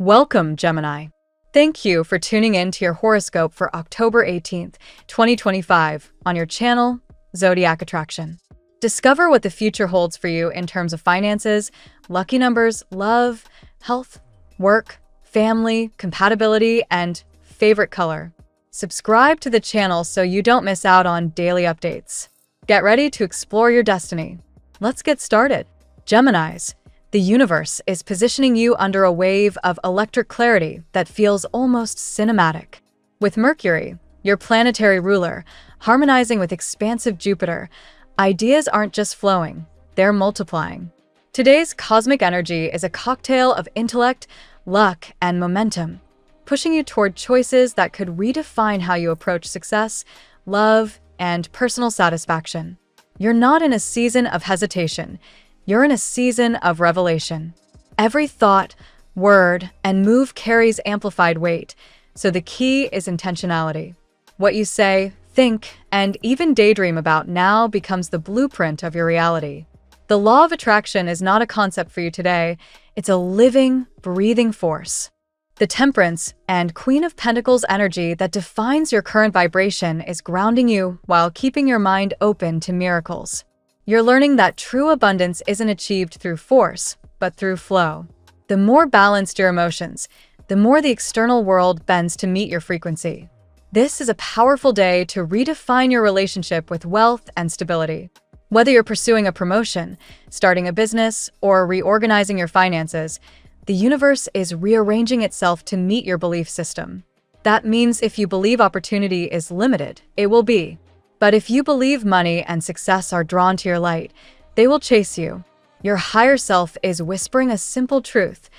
Welcome, Gemini. Thank you for tuning in to your horoscope for October 18th, 2025 on your channel, Zodiac Attraction. Discover what the future holds for you in terms of finances, lucky numbers, love, health, work, family, compatibility, and favorite color. Subscribe to the channel so you don't miss out on daily updates. Get ready to explore your destiny. Let's get started. Geminis. The universe is positioning you under a wave of electric clarity that feels almost cinematic. With Mercury, your planetary ruler, harmonizing with expansive Jupiter, ideas aren't just flowing, they're multiplying. Today's cosmic energy is a cocktail of intellect, luck, and momentum, pushing you toward choices that could redefine how you approach success, love, and personal satisfaction. You're not in a season of hesitation. You're in a season of revelation. Every thought, word, and move carries amplified weight, so the key is intentionality. What you say, think, and even daydream about now becomes the blueprint of your reality. The law of attraction is not a concept for you today, it's a living, breathing force. The Temperance and Queen of Pentacles energy that defines your current vibration is grounding you while keeping your mind open to miracles. You're learning that true abundance isn't achieved through force, but through flow. The more balanced your emotions, the more the external world bends to meet your frequency. This is a powerful day to redefine your relationship with wealth and stability. Whether you're pursuing a promotion, starting a business, or reorganizing your finances, the universe is rearranging itself to meet your belief system. That means if you believe opportunity is limited, it will be. But if you believe money and success are drawn to your light, they will chase you. Your higher self is whispering a simple truth.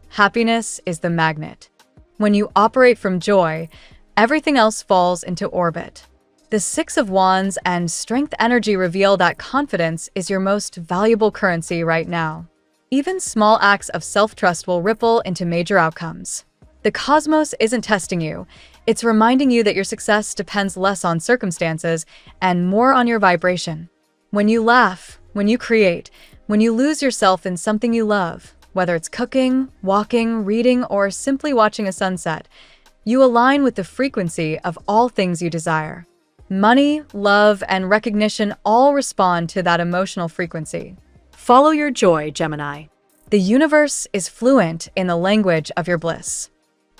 Happiness is the magnet. When you operate from joy, everything else falls into orbit. The Six of Wands and Strength energy reveal that confidence is your most valuable currency right now. Even small acts of self-trust will ripple into major outcomes. The cosmos isn't testing you. It's reminding you that your success depends less on circumstances and more on your vibration. When you laugh, when you create, when you lose yourself in something you love, whether it's cooking, walking, reading, or simply watching a sunset, you align with the frequency of all things you desire. Money, love, and recognition all respond to that emotional frequency. Follow your joy, Gemini. The universe is fluent in the language of your bliss.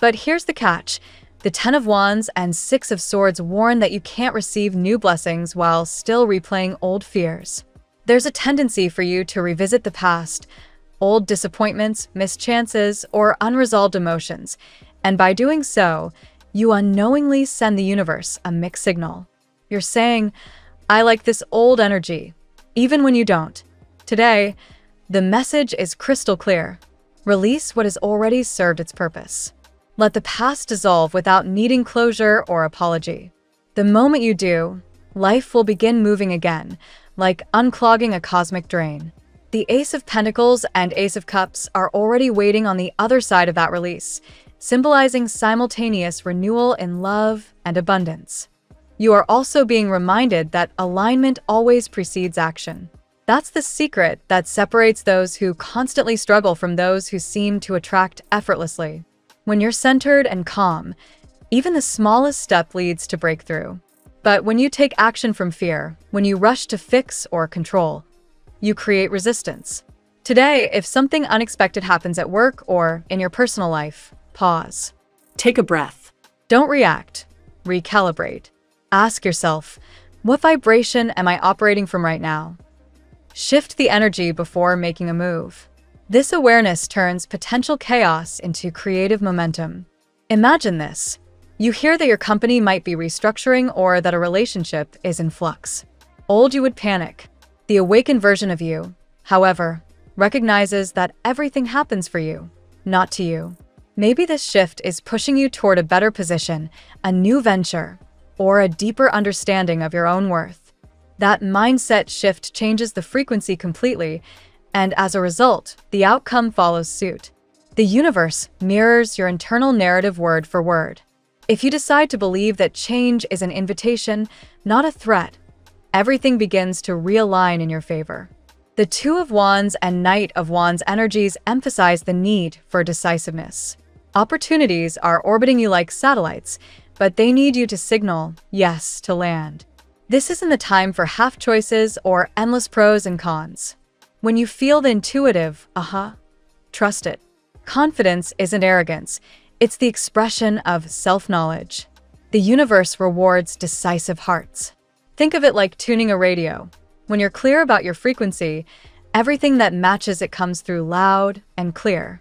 But here's the catch. The Ten of Wands and Six of Swords warn that you can't receive new blessings while still replaying old fears. There's a tendency for you to revisit the past, old disappointments, missed chances, or unresolved emotions, and by doing so, you unknowingly send the universe a mixed signal. You're saying, I like this old energy, even when you don't. Today, the message is crystal clear. Release what has already served its purpose. Let the past dissolve without needing closure or apology. The moment you do, life will begin moving again, like unclogging a cosmic drain. The Ace of Pentacles and Ace of Cups are already waiting on the other side of that release, symbolizing simultaneous renewal in love and abundance. You are also being reminded that alignment always precedes action. That's the secret that separates those who constantly struggle from those who seem to attract effortlessly. When you're centered and calm, even the smallest step leads to breakthrough. But when you take action from fear, when you rush to fix or control, you create resistance. Today, if something unexpected happens at work or in your personal life, pause. Take a breath. Don't react. Recalibrate. Ask yourself, what vibration am I operating from right now? Shift the energy before making a move. This awareness turns potential chaos into creative momentum. Imagine this. You hear that your company might be restructuring or that a relationship is in flux. Old you would panic. The awakened version of you, however, recognizes that everything happens for you, not to you. Maybe this shift is pushing you toward a better position, a new venture, or a deeper understanding of your own worth. That mindset shift changes the frequency completely, and as a result, the outcome follows suit. The universe mirrors your internal narrative word for word. If you decide to believe that change is an invitation, not a threat, everything begins to realign in your favor. The Two of Wands and Knight of Wands energies emphasize the need for decisiveness. Opportunities are orbiting you like satellites, but they need you to signal yes to land. This isn't the time for half choices or endless pros and cons. When you feel the intuitive, trust it. Confidence isn't arrogance, it's the expression of self-knowledge. The universe rewards decisive hearts. Think of it like tuning a radio. When you're clear about your frequency, everything that matches it comes through loud and clear.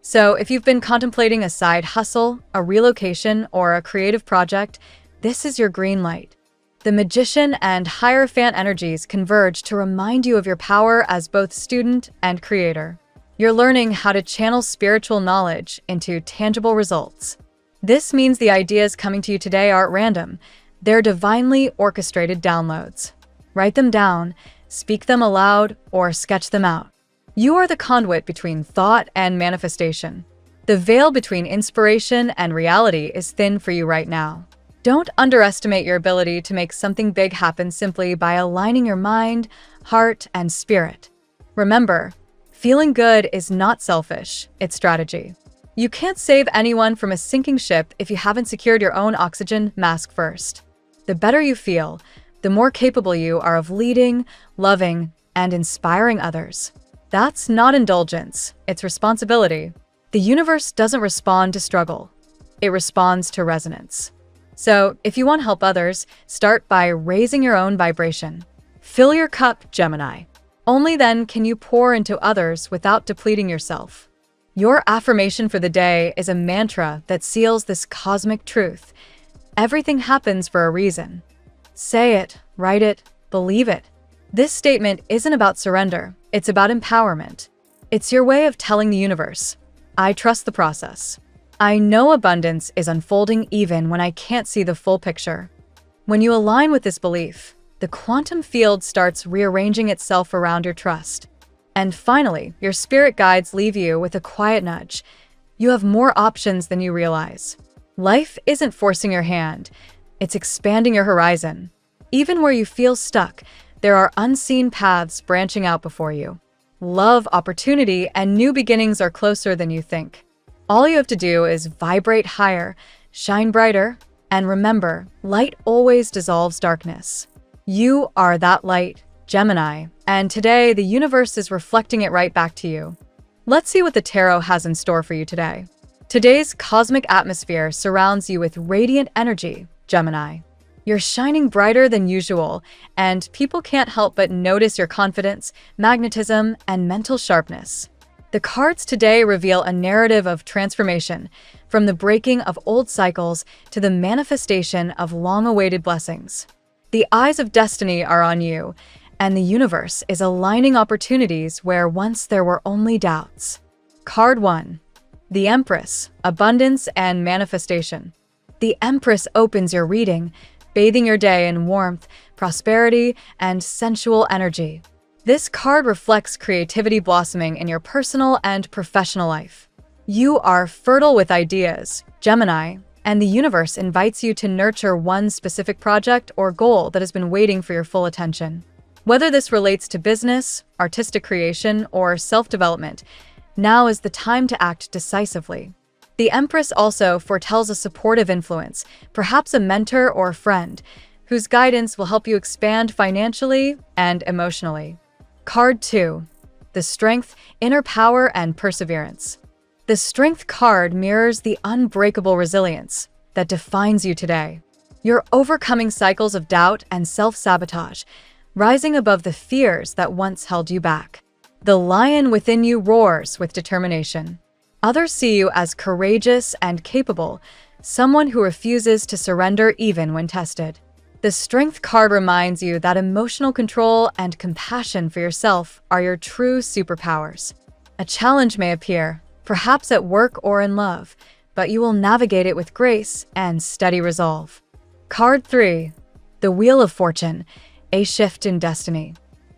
So if you've been contemplating a side hustle, a relocation, or a creative project, this is your green light. The Magician and Hierophant energies converge to remind you of your power as both student and creator. You're learning how to channel spiritual knowledge into tangible results. This means the ideas coming to you today aren't random. They're divinely orchestrated downloads. Write them down, speak them aloud, or sketch them out. You are the conduit between thought and manifestation. The veil between inspiration and reality is thin for you right now. Don't underestimate your ability to make something big happen simply by aligning your mind, heart, and spirit. Remember, feeling good is not selfish, it's strategy. You can't save anyone from a sinking ship if you haven't secured your own oxygen mask first. The better you feel, the more capable you are of leading, loving, and inspiring others. That's not indulgence, it's responsibility. The universe doesn't respond to struggle, it responds to resonance. So, if you want to help others, start by raising your own vibration. Fill your cup, Gemini. Only then can you pour into others without depleting yourself. Your affirmation for the day is a mantra that seals this cosmic truth. Everything happens for a reason. Say it, write it, believe it. This statement isn't about surrender, it's about empowerment. It's your way of telling the universe, I trust the process. I know abundance is unfolding even when I can't see the full picture. When you align with this belief, the quantum field starts rearranging itself around your trust. And finally, your spirit guides leave you with a quiet nudge. You have more options than you realize. Life isn't forcing your hand, it's expanding your horizon. Even where you feel stuck, there are unseen paths branching out before you. Love, opportunity, and new beginnings are closer than you think. All you have to do is vibrate higher, shine brighter, and remember, light always dissolves darkness. You are that light, Gemini, and today the universe is reflecting it right back to you. Let's see what the tarot has in store for you today. Today's cosmic atmosphere surrounds you with radiant energy, Gemini. You're shining brighter than usual, and people can't help but notice your confidence, magnetism, and mental sharpness. The cards today reveal a narrative of transformation, from the breaking of old cycles to the manifestation of long-awaited blessings. The eyes of destiny are on you, and the universe is aligning opportunities where once there were only doubts. Card 1. The Empress, Abundance and Manifestation. The Empress opens your reading, bathing your day in warmth, prosperity, and sensual energy. This card reflects creativity blossoming in your personal and professional life. You are fertile with ideas, Gemini, and the universe invites you to nurture one specific project or goal that has been waiting for your full attention. Whether this relates to business, artistic creation, or self-development, now is the time to act decisively. The Empress also foretells a supportive influence, perhaps a mentor or friend, whose guidance will help you expand financially and emotionally. Card 2. The Strength, Inner Power, and Perseverance. The Strength card mirrors the unbreakable resilience that defines you today. You're overcoming cycles of doubt and self-sabotage, rising above the fears that once held you back. The lion within you roars with determination. Others see you as courageous and capable, someone who refuses to surrender even when tested. The Strength card reminds you that emotional control and compassion for yourself are your true superpowers. A challenge may appear, perhaps at work or in love, but you will navigate it with grace and steady resolve. Card 3. The Wheel of Fortune, a shift in destiny.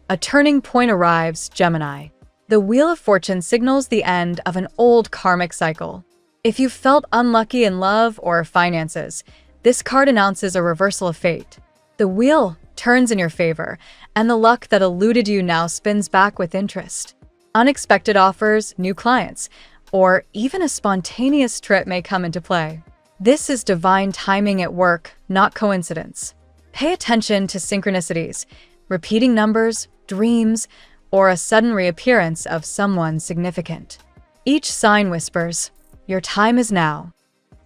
A turning point arrives, Gemini. The Wheel of Fortune signals the end of an old karmic cycle. If you felt unlucky in love or finances, this card announces a reversal of fate. The wheel turns in your favor, and the luck that eluded you now spins back with interest. Unexpected offers, new clients, or even a spontaneous trip may come into play. This is divine timing at work, not coincidence. Pay attention to synchronicities, repeating numbers, dreams, or a sudden reappearance of someone significant. Each sign whispers, "Your time is now."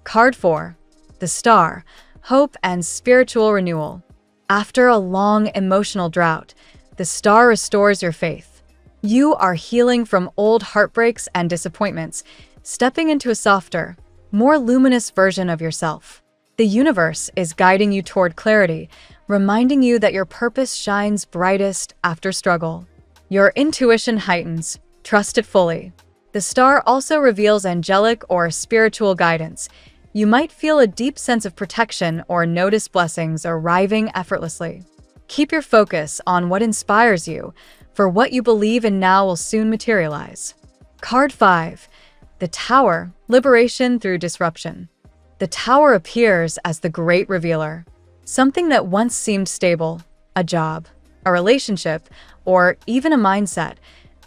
Card 4. The Star, Hope and Spiritual Renewal. After a long emotional drought, the Star restores your faith. You are healing from old heartbreaks and disappointments, stepping into a softer, more luminous version of yourself. The universe is guiding you toward clarity, reminding you that your purpose shines brightest after struggle. Your intuition heightens. Trust it fully. The Star also reveals angelic or spiritual guidance. You might feel a deep sense of protection or notice blessings arriving effortlessly. Keep your focus on what inspires you, for what you believe in now will soon materialize. Card 5. The Tower, Liberation through Disruption. The Tower appears as the great revealer. Something that once seemed stable, a job, a relationship, or even a mindset,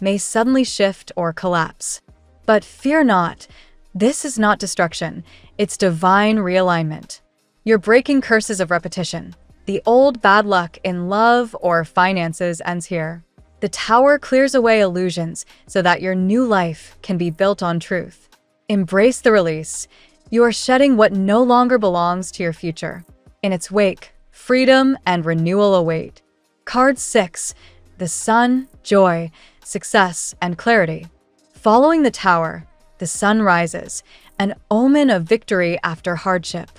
may suddenly shift or collapse. But fear not, this is not destruction, it's divine realignment. You're breaking curses of repetition. The old bad luck in love or finances ends here. The Tower clears away illusions so that your new life can be built on truth. Embrace the release. You are shedding what no longer belongs to your future. In its wake, freedom and renewal await. Card 6. The Sun, Joy, Success, and Clarity. Following the Tower, the sun rises, an omen of victory after hardship.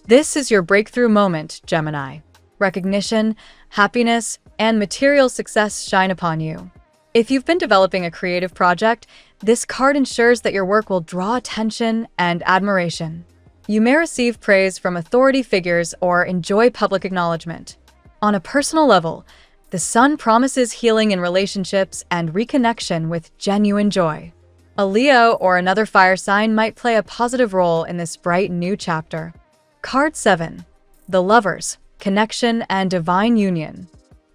This is your breakthrough moment, Gemini. Recognition, happiness, and material success shine upon you. If you've been developing a creative project, this card ensures that your work will draw attention and admiration. You may receive praise from authority figures or enjoy public acknowledgement. On a personal level, the Sun promises healing in relationships and reconnection with genuine joy. A Leo or another fire sign might play a positive role in this bright new chapter. Card 7. The Lovers, Connection and Divine Union.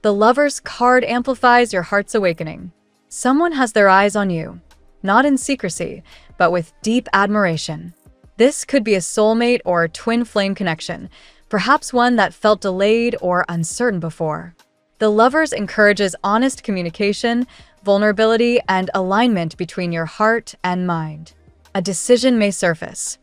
The Lovers card amplifies your heart's awakening. Someone has their eyes on you, not in secrecy, but with deep admiration. This could be a soulmate or twin flame connection, perhaps one that felt delayed or uncertain before. The Lovers encourages honest communication, vulnerability, and alignment between your heart and mind. A decision may surface.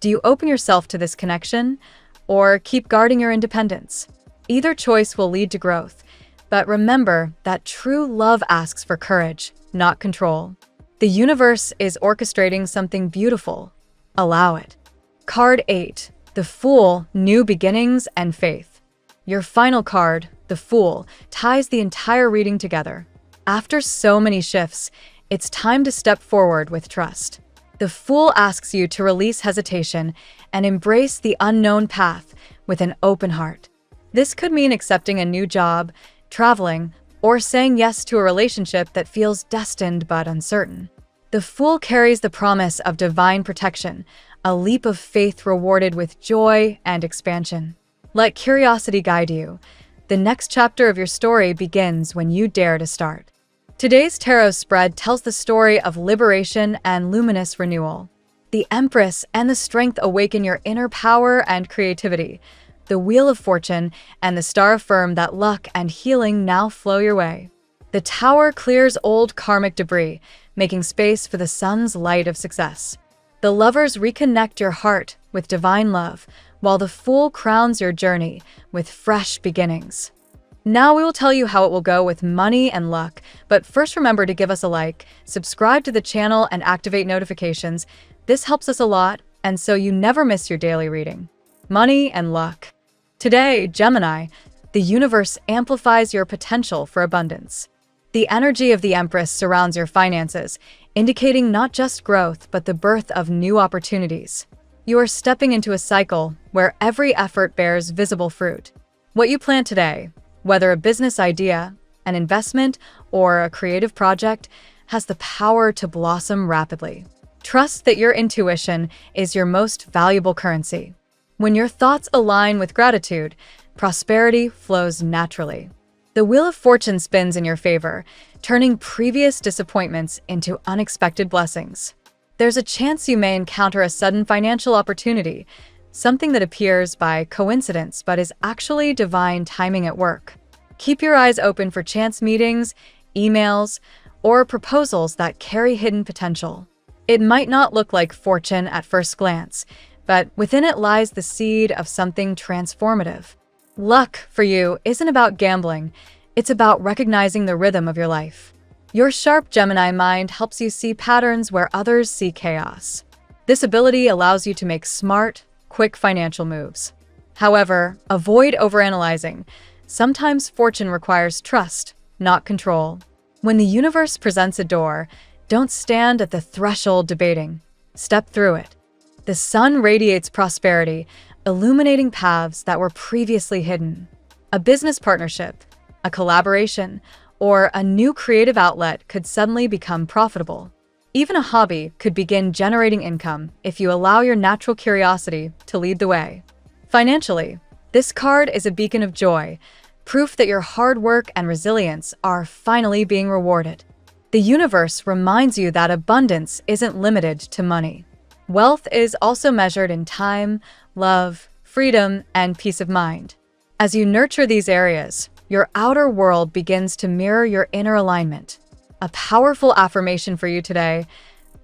Do you open yourself to this connection, or keep guarding your independence? Either choice will lead to growth, but remember that true love asks for courage, not control. The universe is orchestrating something beautiful. Allow it. Card 8. The Fool, New Beginnings and Faith. Your final card, the Fool, ties the entire reading together. After so many shifts, it's time to step forward with trust. The Fool asks you to release hesitation and embrace the unknown path with an open heart. This could mean accepting a new job, traveling, or saying yes to a relationship that feels destined but uncertain. The Fool carries the promise of divine protection, a leap of faith rewarded with joy and expansion. Let curiosity guide you. The next chapter of your story begins when you dare to start. Today's tarot spread tells the story of liberation and luminous renewal. The Empress and the Strength awaken your inner power and creativity. The Wheel of Fortune and the Star affirm that luck and healing now flow your way. The Tower clears old karmic debris, making space for the sun's light of success. The Lovers reconnect your heart with divine love, while the Fool crowns your journey with fresh beginnings. Now we will tell you how it will go with money and luck, but first remember to give us a like, subscribe to the channel, and activate notifications. This helps us a lot, and so you never miss your daily reading. Money and luck. Today, Gemini, the universe amplifies your potential for abundance. The energy of the Empress surrounds your finances, indicating not just growth, but the birth of new opportunities. You are stepping into a cycle where every effort bears visible fruit. What you plant today, whether a business idea, an investment, or a creative project, has the power to blossom rapidly. Trust that your intuition is your most valuable currency. When your thoughts align with gratitude, prosperity flows naturally. The Wheel of Fortune spins in your favor, turning previous disappointments into unexpected blessings. There's a chance you may encounter a sudden financial opportunity, something that appears by coincidence but is actually divine timing at work. Keep your eyes open for chance meetings, emails, or proposals that carry hidden potential. It might not look like fortune at first glance, but within it lies the seed of something transformative. Luck for you isn't about gambling, it's about recognizing the rhythm of your life. Your sharp Gemini mind helps you see patterns where others see chaos. This ability allows you to make smart, quick financial moves. However, avoid overanalyzing. Sometimes fortune requires trust, not control. When the universe presents a door, don't stand at the threshold debating. Step through it. The sun radiates prosperity, illuminating paths that were previously hidden. A business partnership, a collaboration, or a new creative outlet could suddenly become profitable. Even a hobby could begin generating income if you allow your natural curiosity to lead the way. Financially, this card is a beacon of joy, proof that your hard work and resilience are finally being rewarded. The universe reminds you that abundance isn't limited to money. Wealth is also measured in time, love, freedom, and peace of mind. As you nurture these areas, your outer world begins to mirror your inner alignment. A powerful affirmation for you today: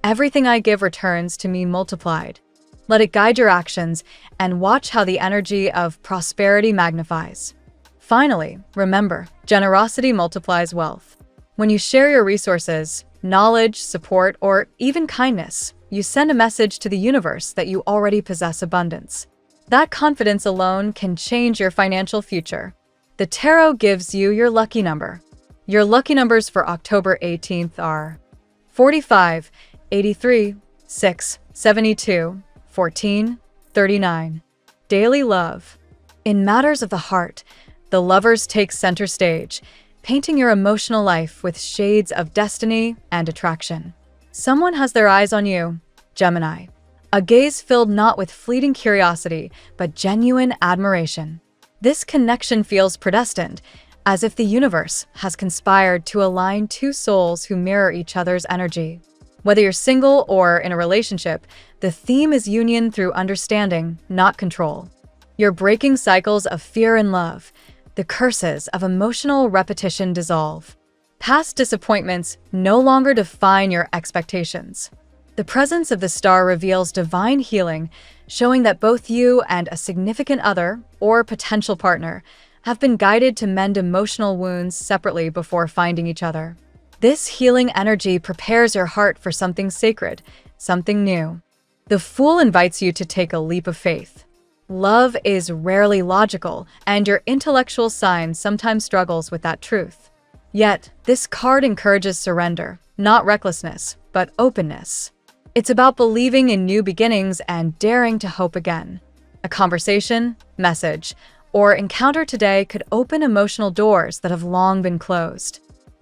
everything I give returns to me multiplied. Let it guide your actions and watch how the energy of prosperity magnifies. Finally, remember, generosity multiplies wealth. When you share your resources, knowledge, support, or even kindness, you send a message to the universe that you already possess abundance. That confidence alone can change your financial future. The tarot gives you your lucky number. Your lucky numbers for October 18th are 45, 83, 6, 72, 14, 39. Daily love. In matters of the heart, the lovers take center stage, painting your emotional life with shades of destiny and attraction. Someone has their eyes on you, Gemini. A gaze filled not with fleeting curiosity, but genuine admiration. This connection feels predestined, as if the universe has conspired to align two souls who mirror each other's energy. Whether you're single or in a relationship, the theme is union through understanding, not control. You're breaking cycles of fear and love. The curses of emotional repetition dissolve. Past disappointments no longer define your expectations. The presence of the star reveals divine healing, showing that both you and a significant other or potential partner have been guided to mend emotional wounds separately before finding each other. This healing energy prepares your heart for something sacred, something new. The Fool invites you to take a leap of faith. Love is rarely logical, and your intellectual side sometimes struggles with that truth. Yet, this card encourages surrender, not recklessness, but openness. It's about believing in new beginnings and daring to hope again. A conversation, message, or encounter today could open emotional doors that have long been closed.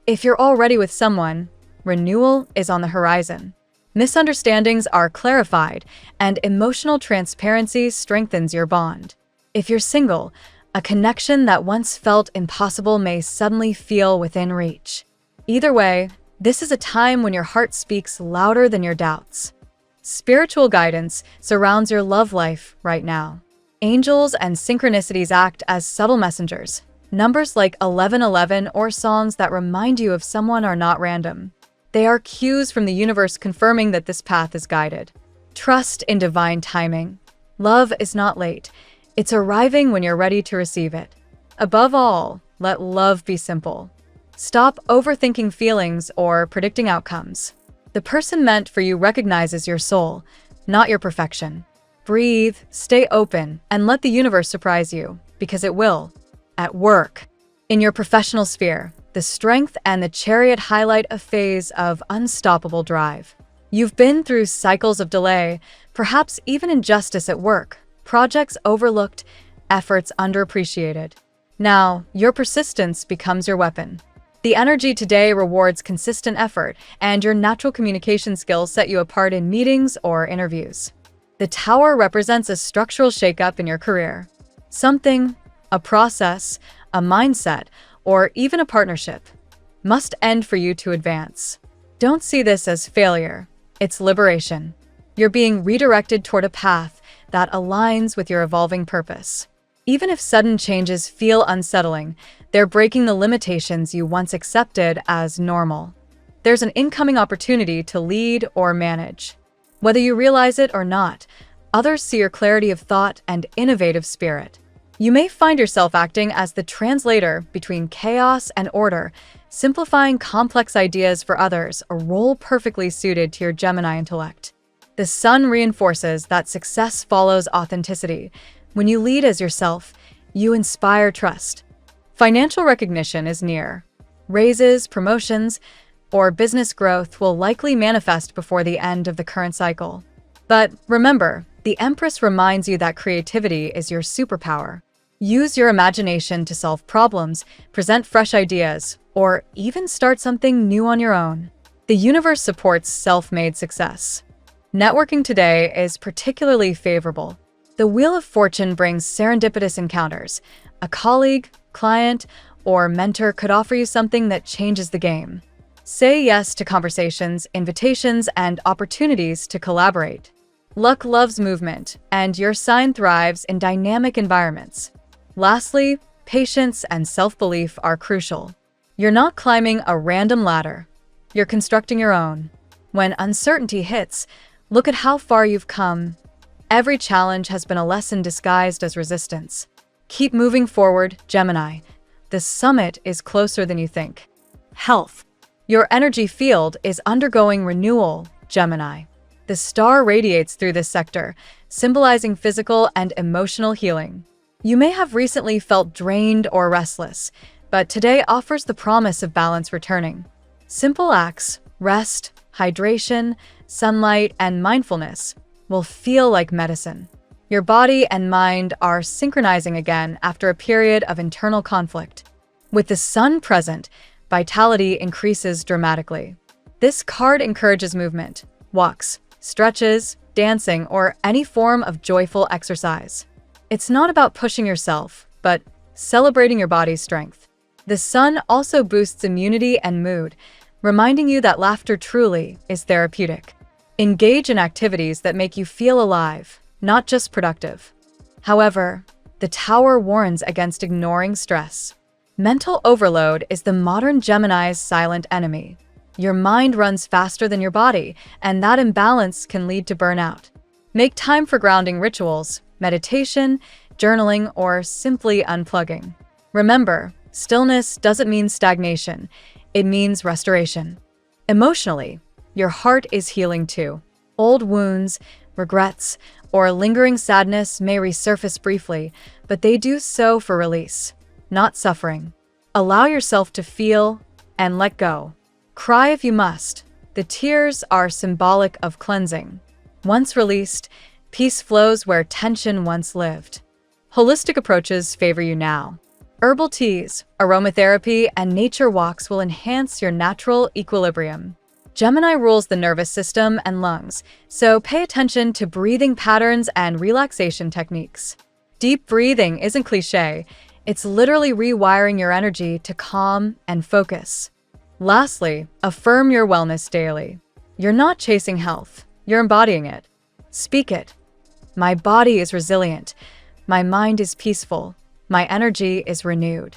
If you're already with someone, renewal is on the horizon. Misunderstandings are clarified, and emotional transparency strengthens your bond. If you're single, a connection that once felt impossible may suddenly feel within reach. Either way, this is a time when your heart speaks louder than your doubts. Spiritual guidance surrounds your love life right now. Angels and synchronicities act as subtle messengers. Numbers like 1111 or songs that remind you of someone are not random. They are cues from the universe confirming that this path is guided. Trust in divine timing. Love is not late. It's arriving when you're ready to receive it. Above all, let love be simple. Stop overthinking feelings or predicting outcomes. The person meant for you recognizes your soul, not your perfection. Breathe, stay open, and let the universe surprise you, because it will. At work, in your professional sphere, the Strength and the Chariot highlight a phase of unstoppable drive. You've been through cycles of delay, perhaps even injustice at work, projects overlooked, efforts underappreciated. Now, your persistence becomes your weapon. The energy today rewards consistent effort, and your natural communication skills set you apart in meetings or interviews. The Tower represents a structural shakeup in your career. Something, a process, a mindset, or even a partnership, must end for you to advance. Don't see this as failure. It's liberation. You're being redirected toward a path that aligns with your evolving purpose. Even if sudden changes feel unsettling, they're breaking the limitations you once accepted as normal. There's an incoming opportunity to lead or manage. Whether you realize it or not, others see your clarity of thought and innovative spirit. You may find yourself acting as the translator between chaos and order, simplifying complex ideas for others, a role perfectly suited to your Gemini intellect. The sun reinforces that success follows authenticity. When you lead as yourself, you inspire trust. Financial recognition is near. Raises, promotions, or business growth will likely manifest before the end of the current cycle. But remember, the Empress reminds you that creativity is your superpower. Use your imagination to solve problems, present fresh ideas, or even start something new on your own. The universe supports self-made success. Networking today is particularly favorable. The Wheel of Fortune brings serendipitous encounters. A colleague, client, or mentor could offer you something that changes the game. Say yes to conversations, invitations, and opportunities to collaborate. Luck loves movement, and your sign thrives in dynamic environments. Lastly, patience and self-belief are crucial. You're not climbing a random ladder. You're constructing your own. When uncertainty hits, look at how far you've come. Every challenge has been a lesson disguised as resistance. Keep moving forward, Gemini. The summit is closer than you think. Health. Your energy field is undergoing renewal, Gemini. The star radiates through this sector, symbolizing physical and emotional healing. You may have recently felt drained or restless, but today offers the promise of balance returning. Simple acts, rest, hydration, sunlight, and mindfulness will feel like medicine. Your body and mind are synchronizing again after a period of internal conflict. With the sun present, vitality increases dramatically. This card encourages movement, walks, stretches, dancing, or any form of joyful exercise. It's not about pushing yourself, but celebrating your body's strength. The sun also boosts immunity and mood, reminding you that laughter truly is therapeutic. Engage in activities that make you feel alive, not just productive. However, the Tower warns against ignoring stress. Mental overload is the modern Gemini's silent enemy. Your mind runs faster than your body, and that imbalance can lead to burnout. Make time for grounding rituals, meditation, journaling, or simply unplugging. Remember, stillness doesn't mean stagnation, it means restoration. Emotionally, your heart is healing too. Old wounds, regrets, or lingering sadness may resurface briefly, but they do so for release, not suffering. Allow yourself to feel and let go. Cry if you must. The tears are symbolic of cleansing. Once released, peace flows where tension once lived. Holistic approaches favor you now. Herbal teas, aromatherapy, and nature walks will enhance your natural equilibrium. Gemini rules the nervous system and lungs, so pay attention to breathing patterns and relaxation techniques. Deep breathing isn't cliché, it's literally rewiring your energy to calm and focus. Lastly, affirm your wellness daily. You're not chasing health, you're embodying it. Speak it. My body is resilient. My mind is peaceful. My energy is renewed.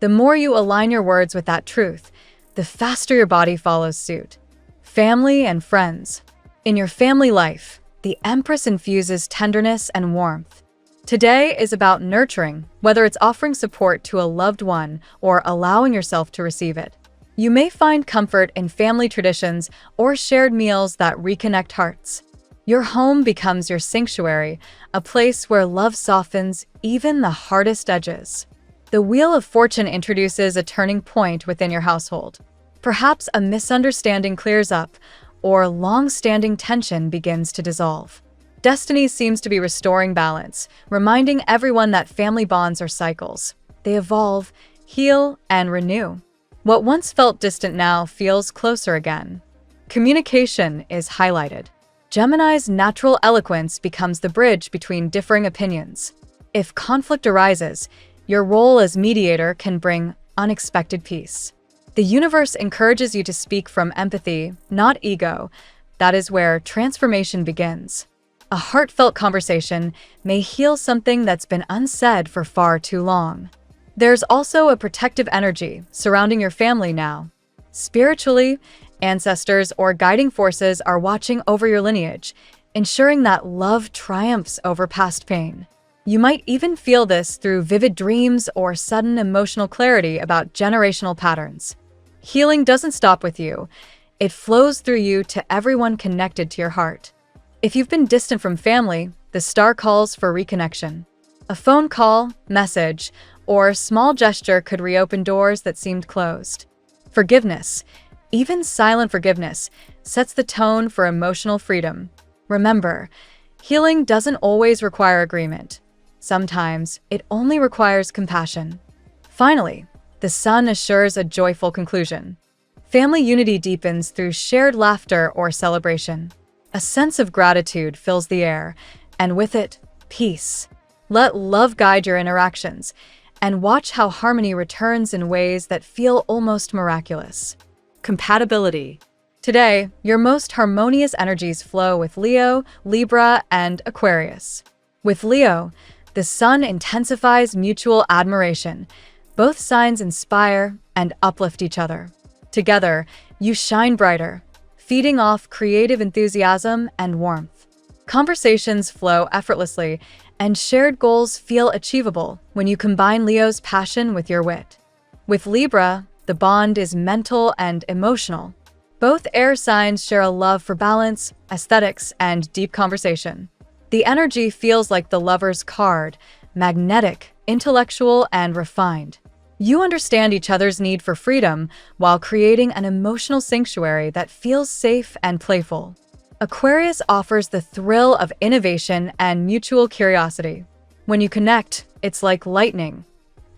The more you align your words with that truth, the faster your body follows suit. Family and friends. In your family life, the Empress infuses tenderness and warmth. Today is about nurturing, whether it's offering support to a loved one or allowing yourself to receive it. You may find comfort in family traditions or shared meals that reconnect hearts. Your home becomes your sanctuary, a place where love softens even the hardest edges. The Wheel of Fortune introduces a turning point within your household. Perhaps a misunderstanding clears up, or long-standing tension begins to dissolve. Destiny seems to be restoring balance, reminding everyone that family bonds are cycles. They evolve, heal, and renew. What once felt distant now feels closer again. Communication is highlighted. Gemini's natural eloquence becomes the bridge between differing opinions. If conflict arises, your role as mediator can bring unexpected peace. The universe encourages you to speak from empathy, not ego, that is where transformation begins. A heartfelt conversation may heal something that's been unsaid for far too long. There's also a protective energy surrounding your family now. Spiritually, ancestors or guiding forces are watching over your lineage, ensuring that love triumphs over past pain. You might even feel this through vivid dreams or sudden emotional clarity about generational patterns. Healing doesn't stop with you. It flows through you to everyone connected to your heart. If you've been distant from family, the star calls for reconnection. A phone call, message, or small gesture could reopen doors that seemed closed. Forgiveness, even silent forgiveness, sets the tone for emotional freedom. Remember, healing doesn't always require agreement. Sometimes it only requires compassion. Finally, the sun assures a joyful conclusion. Family unity deepens through shared laughter or celebration. A sense of gratitude fills the air, and with it, peace. Let love guide your interactions, and watch how harmony returns in ways that feel almost miraculous. Compatibility. Today, your most harmonious energies flow with Leo, Libra, and Aquarius. With Leo, the sun intensifies mutual admiration. Both signs inspire and uplift each other. Together, you shine brighter, feeding off creative enthusiasm and warmth. Conversations flow effortlessly, and shared goals feel achievable when you combine Leo's passion with your wit. With Libra, the bond is mental and emotional. Both air signs share a love for balance, aesthetics, and deep conversation. The energy feels like the lover's card, magnetic, intellectual, and refined. You understand each other's need for freedom while creating an emotional sanctuary that feels safe and playful. Aquarius offers the thrill of innovation and mutual curiosity. When you connect, it's like lightning.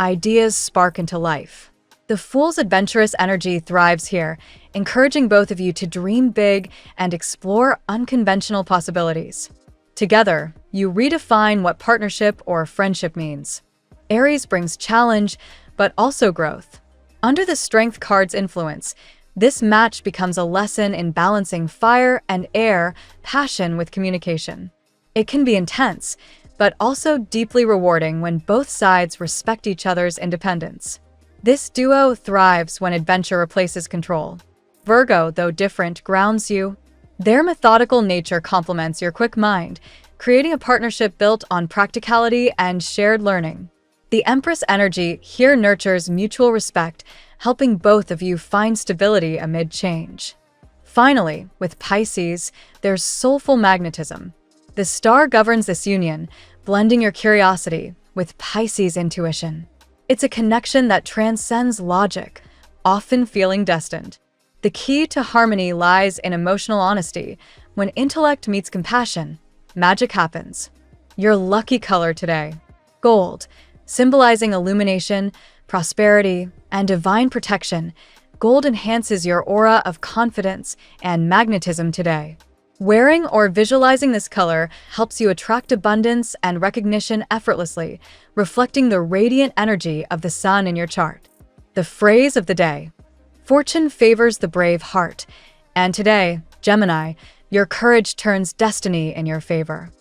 Ideas spark into life. The Fool's adventurous energy thrives here, encouraging both of you to dream big and explore unconventional possibilities. Together, you redefine what partnership or friendship means. Aries brings challenge, but also growth. Under the Strength card's influence, this match becomes a lesson in balancing fire and air, passion with communication. It can be intense, but also deeply rewarding when both sides respect each other's independence. This duo thrives when adventure replaces control. Virgo, though different, grounds you. Their methodical nature complements your quick mind, creating a partnership built on practicality and shared learning. The Empress energy here nurtures mutual respect, helping both of you find stability amid change. Finally, with Pisces, there's soulful magnetism. The star governs this union, blending your curiosity with Pisces' intuition. It's a connection that transcends logic, often feeling destined. The key to harmony lies in emotional honesty. When intellect meets compassion, magic happens. Your lucky color today: gold, symbolizing illumination, prosperity, and divine protection. Gold enhances your aura of confidence and magnetism today. Wearing or visualizing this color helps you attract abundance and recognition effortlessly, reflecting the radiant energy of the sun in your chart. The phrase of the day: fortune favors the brave heart. And today, Gemini, your courage turns destiny in your favor.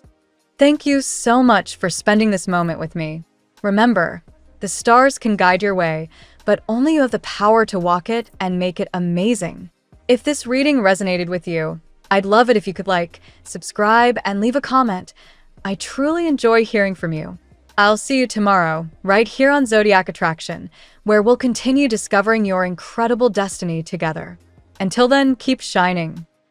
Thank you so much for spending this moment with me. Remember, the stars can guide your way, but only you have the power to walk it and make it amazing. If this reading resonated with you, I'd love it if you could like, subscribe, and leave a comment. I truly enjoy hearing from you. I'll see you tomorrow, right here on Zodiac Attraction, where we'll continue discovering your incredible destiny together. Until then, keep shining.